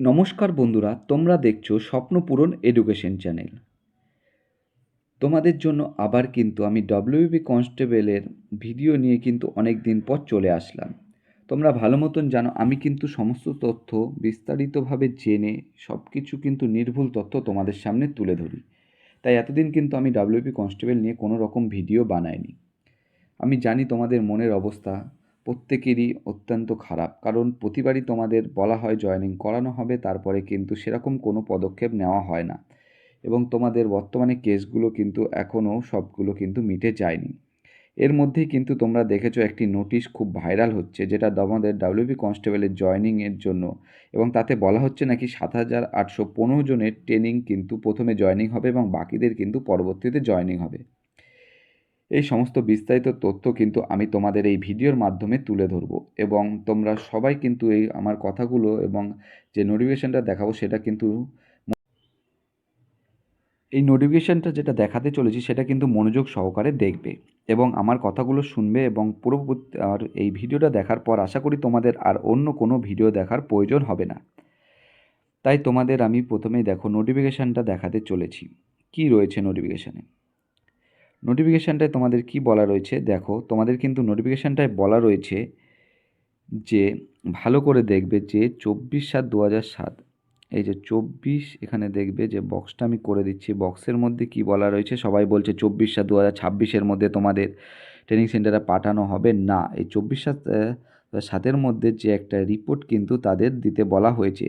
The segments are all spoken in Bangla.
নমস্কার বন্ধুরা, তোমরা দেখছো স্বপ্নপূরণ এডুকেশন চ্যানেল। তোমাদের জন্য আবার কিন্তু আমি ডব্লিউবি কনস্টেবলের ভিডিও নিয়ে কিন্তু অনেক দিন পর চলে আসলাম। তোমরা ভালো মতন জানো আমি কিন্তু সমস্ত তথ্য বিস্তারিতভাবে জেনে সব কিছু কিন্তু নির্ভুল তথ্য তোমাদের সামনে তুলে ধরি। তাই এতদিন কিন্তু আমি ডব্লিউবি কনস্টেবল নিয়ে কোনো রকম ভিডিও বানাইনি। আমি জানি তোমাদের মনের অবস্থা প্রত্যেকেরই অত্যন্ত খারাপ, কারণ প্রতিবারই তোমাদের বলা হয় জয়েনিং করানো হবে, তারপরে কিন্তু সেরকম কোনো পদক্ষেপ নেওয়া হয় না এবং তোমাদের বর্তমানে কেসগুলো কিন্তু এখনও সবগুলো কিন্তু মিটে যায়নি। এর মধ্যেই কিন্তু তোমরা দেখেছো একটি নোটিশ খুব ভাইরাল হচ্ছে, যেটা তোমাদের ডাব্লিউবি কনস্টেবলের জয়েনিংয়ের জন্য, এবং তাতে বলা হচ্ছে নাকি 7,815 জনের ট্রেনিং কিন্তু প্রথমে জয়েনিং হবে এবং বাকিদের কিন্তু পরবর্তীতে জয়েনিং হবে। এই সমস্ত বিস্তারিত তথ্য কিন্তু আমি তোমাদের এই ভিডিওর মাধ্যমে তুলে ধরবো এবং তোমরা সবাই কিন্তু এই আমার কথাগুলো এবং যে নোটিফিকেশানটা দেখাবো সেটা কিন্তু যেটা দেখাতে চলেছি সেটা কিন্তু মনোযোগ সহকারে দেখবে এবং আমার কথাগুলো শুনবে এবং আর এই ভিডিওটা দেখার পর আশা করি তোমাদের আর অন্য কোনো ভিডিও দেখার প্রয়োজন হবে না। তাই তোমাদের আমি প্রথমেই দেখো নোটিফিকেশানটা দেখাতে চলেছি। কি রয়েছে নোটিফিকেশানে? নোটিফিকেশানটায় তোমাদের কি বলা রয়েছে দেখো, তোমাদের কিন্তু নোটিফিকেশানটায় বলা রয়েছে যে ভালো করে দেখবে যে 24/7/2007, এই যে 24 এখানে দেখবে যে বক্সটা আমি করে দিচ্ছি, বক্সের মধ্যে কি বলা রয়েছে। সবাই বলছে 24/7/2026 মধ্যে তোমাদের ট্রেনিং সেন্টারে পাঠানো হবে না। এই 24/7/2007 মধ্যে যে একটা রিপোর্ট কিন্তু তাদের দিতে বলা হয়েছে।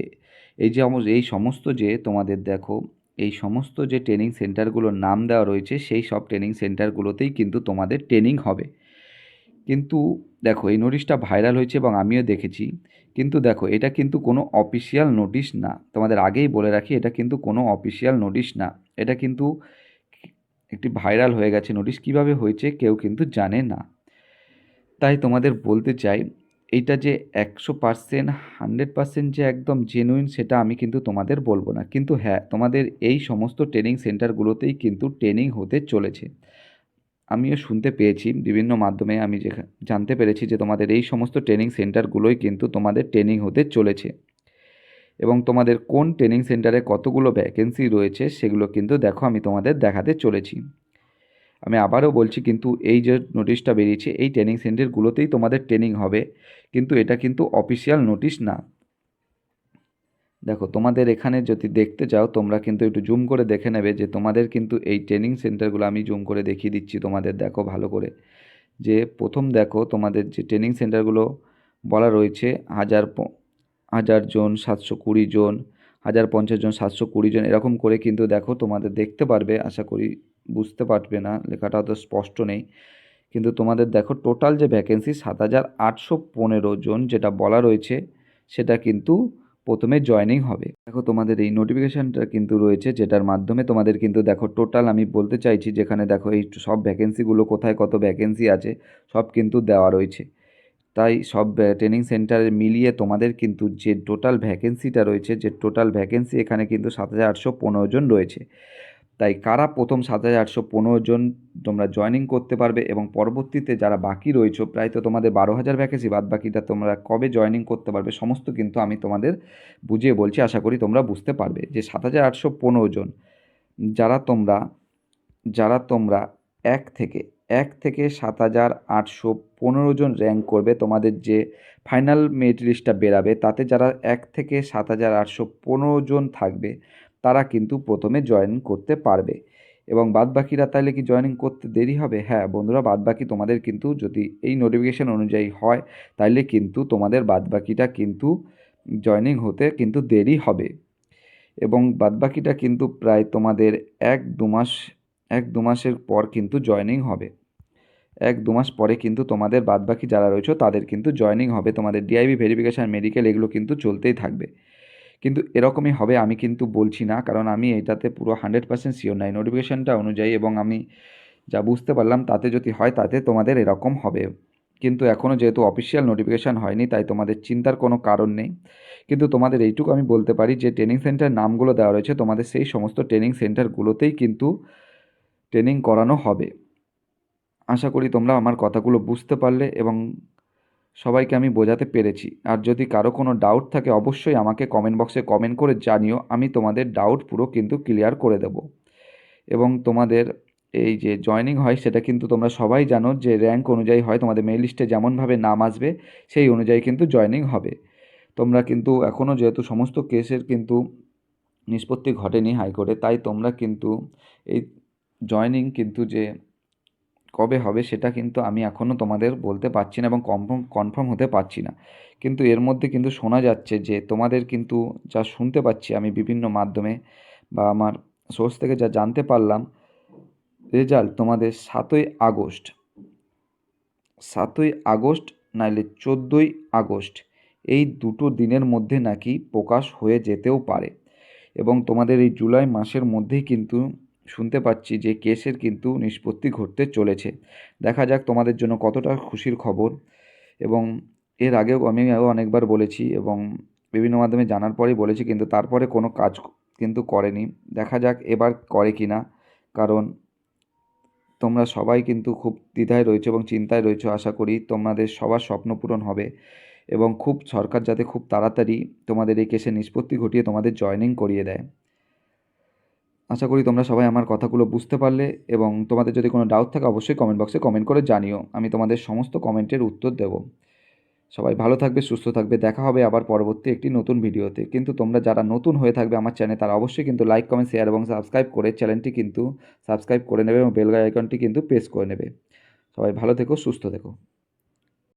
এই সমস্ত যে তোমাদের দেখো, এই সমস্ত যে ট্রেনিং সেন্টারগুলোর নাম দেওয়া রয়েছে সেই সব ট্রেনিং সেন্টারগুলোতেই কিন্তু তোমাদের ট্রেনিং হবে। কিন্তু দেখো এই নোটিশটা ভাইরাল হয়েছে এবং আমিও দেখেছি, কিন্তু দেখো এটা কিন্তু কোনো অফিসিয়াল নোটিশ না। তোমাদের আগেই বলে রাখি, এটা কিন্তু কোনো অফিসিয়াল নোটিশ না। এটা কিন্তু একটি ভাইরাল হয়ে গেছে নোটিশ, কীভাবে হয়েছে কেউ কিন্তু জানে না। তাই তোমাদের বলতে চাই, এইটা যে 100% 100% যে একদম জেনুইন সেটা আমি কিন্তু তোমাদের বলবো না, কিন্তু হ্যাঁ তোমাদের এই সমস্ত ট্রেনিং সেন্টারগুলোতেই কিন্তু ট্রেনিং হতে চলেছে। আমিও শুনতে পেয়েছি বিভিন্ন মাধ্যমে, আমি জানতে পেরেছি যে তোমাদের এই সমস্ত ট্রেনিং সেন্টারগুলোই কিন্তু তোমাদের ট্রেনিং হতে চলেছে এবং তোমাদের কোন ট্রেনিং সেন্টারে কতগুলো ভ্যাকেন্সি রয়েছে সেগুলো কিন্তু দেখো আমি তোমাদের দেখাতে চলেছি। আমি আবারও বলছি, কিন্তু এই যে নোটিশটা বেরিয়েছে এই ট্রেনিং সেন্টারগুলোতেই তোমাদের ট্রেনিং হবে, কিন্তু এটা কিন্তু অফিসিয়াল নোটিশ না। দেখো তোমাদের এখানে যদি দেখতে চাও তোমরা কিন্তু একটু জুম করে দেখে নেবে যে তোমাদের কিন্তু এই ট্রেনিং সেন্টারগুলো আমি জুম করে দেখিয়ে দিচ্ছি তোমাদের, দেখো ভালো করে। যে প্রথম দেখো তোমাদের যে ট্রেনিং সেন্টারগুলো বলা রয়েছে, 1000 জন, 720 জন, 1050 জন, 720 জন, এরকম করে কিন্তু দেখো তোমাদের দেখতে পারবে। আশা করি বুঝতে পারবে না, লেখাটা অত স্পষ্ট নেই, কিন্তু তোমাদের দেখো টোটাল যে ভ্যাকেন্সি 7,815 জন যেটা বলা রয়েছে সেটা কিন্তু প্রথমে জয়েনিং হবে। দেখো তোমাদের এই নোটিফিকেশানটা কিন্তু রয়েছে, যেটার মাধ্যমে তোমাদের কিন্তু দেখো টোটাল আমি বলতে চাইছি, যেখানে দেখো এই সব ভ্যাকেন্সিগুলো কোথায় কত ভ্যাকেন্সি আছে সব কিন্তু দেওয়া রয়েছে। তাই সব ট্রেনিং সেন্টারে মিলিয়ে তোমাদের কিন্তু যে টোটাল ভ্যাকেন্সিটা রয়েছে, যে টোটাল ভ্যাকেন্সি এখানে কিন্তু 7,815 জন রয়েছে। তাই কারা প্রথম 7,815 জন তোমরা জয়েনিং করতে পারবে এবং পরবর্তীতে যারা বাকি রয়েছে, প্রায় তো তোমাদের 12,000 ভ্যাকেন্সি, বাদ বাকিটা তোমরা কবে জয়েনিং করতে পারবে সমস্ত কিন্তু আমি তোমাদের বুঝিয়ে বলছি। আশা করি তোমরা বুঝতে পারবে যে 7,815 জন যারা তোমরা যারা তোমরা এক থেকে 7,815 জন র্যাঙ্ক করবে, তোমাদের যে ফাইনাল মেরিট লিস্টটা বেরাবে তাতে যারা 1 থেকে 7,815 জন থাকবে তারা কিন্তু প্রথমে জয়েন করতে পারবে এবং বাদবাকিরা তাহলে কি জয়েনিং করতে দেরি হবে? হ্যাঁ বন্ধুরা, বাদবাকি তোমাদের কিন্তু যদি এই নোটিফিকেশান অনুযায়ী হয় তাহলে কিন্তু তোমাদের বাদবাকিটা কিন্তু জয়েনিং হতে কিন্তু দেরি হবে এবং বাদবাকিটা কিন্তু প্রায় তোমাদের 1-2 মাসের পর কিন্তু জয়েনিং হবে। 1-2 মাস পরে কিন্তু তোমাদের বাদবাকি যারা রয়েছে তাদের কিন্তু জয়েনিং হবে। তোমাদের ডিআইবি ভেরিফিকেশান, মেডিকেল এগুলো কিন্তু চলতেই থাকবে। কিন্তু এরকমই হবে আমি কিন্তু বলছি না, কারণ আমি এটাতে পুরো 100% শিওর নাই। নোটিফিকেশানটা অনুযায়ী এবং আমি যা বুঝতে পারলাম তাতে যদি হয় তাতে তোমাদের এরকম হবে, কিন্তু এখনও যেহেতু অফিসিয়াল নোটিফিকেশান হয়নি তাই তোমাদের চিন্তার কোনো কারণ নেই। কিন্তু তোমাদের এইটুকু আমি বলতে পারি যে ট্রেনিং সেন্টার নামগুলো দেওয়া রয়েছে, তোমাদের সেই সমস্ত ট্রেনিং সেন্টারগুলোতেই কিন্তু ট্রেনিং করানো হবে। আশা করি তোমরা আমার কথাগুলো বুঝতে পারলে এবং সবাইকে আমি বোঝাতে পেরেছি। আর যদি কারো কোনো ডাউট থাকে অবশ্যই আমাকে কমেন্ট বক্সে কমেন্ট করে জানিও, আমি তোমাদের ডাউট পুরো কিন্তু ক্লিয়ার করে দেবো। এবং তোমাদের এই যে জয়েনিং হয় সেটা কিন্তু তোমরা সবাই জানো যে র্যাঙ্ক অনুযায়ী হয়, তোমাদের মেল লিস্টে যেমনভাবে নাম আসবে সেই অনুযায়ী কিন্তু জয়েনিং হবে। তোমরা কিন্তু এখনও যেহেতু সমস্ত কেসের কিন্তু নিষ্পত্তি ঘটেনি হাইকোর্টে, তাই তোমরা কিন্তু এই জয়েনিং কিন্তু যে কবে হবে সেটা কিন্তু আমি এখনও তোমাদের বলতে পারছি না এবং কনফার্ম হতে পারছি না। কিন্তু এর মধ্যে কিন্তু শোনা যাচ্ছে যে তোমাদের কিন্তু, যা শুনতে পাচ্ছি আমি বিভিন্ন মাধ্যমে বা আমার সোর্স থেকে যা জানতে পারলাম, রেজাল্ট তোমাদের 7ই আগস্ট, 7ই আগস্ট নাইলে 14ই আগস্ট, এই দুটো দিনের মধ্যে নাকি প্রকাশ হয়ে যেতেও পারে। এবং তোমাদের এই জুলাই মাসের মধ্যেই কিন্তু শুনতে পাচ্ছি যে কেসের কিন্তু নিষ্পত্তি ঘটতে চলেছে। দেখা যাক তোমাদের জন্য কতটা খুশির খবর। এবং এর আগেও আমি অনেকবার বলেছি এবং বিভিন্ন মাধ্যমে জানার পরেই বলেছি, কিন্তু তারপরে কোনো কাজ কিন্তু করেনি। দেখা যাক এবার করে কি না, কারণ তোমরা সবাই কিন্তু খুব দ্বিধায় রয়েছো এবং চিন্তায় রয়েছো। আশা করি তোমাদের সবার স্বপ্ন পূরণ হবে এবং খুব সরকার যাতে খুব তাড়াতাড়ি তোমাদের এই কেসে নিষ্পত্তি ঘটিয়ে তোমাদের জয়েনিং করিয়ে দেয়। আশা করি তোমরা সবাই আমার কথাগুলো বুঝতে পারলে এবং তোমাদের যদি কোনো ডাউট থাকে অবশ্যই কমেন্ট বক্সে কমেন্ট করে জানিও, আমি তোমাদের সমস্ত কমেন্টের উত্তর দেবো। সবাই ভালো থাকবে, সুস্থ থাকবে, দেখা হবে আবার পরবর্তী একটি নতুন ভিডিওতে। কিন্তু তোমরা যারা নতুন হয়ে থাকবে আমার চ্যানেলে তারা অবশ্যই কিন্তু লাইক, কমেন্ট, শেয়ার এবং সাবস্ক্রাইব করে চ্যানেলটি কিন্তু সাবস্ক্রাইব করে নেবে এবং বেল আইকনটি কিন্তু প্রেস করে নেবে। সবাই ভালো থেকো, সুস্থ থেকো।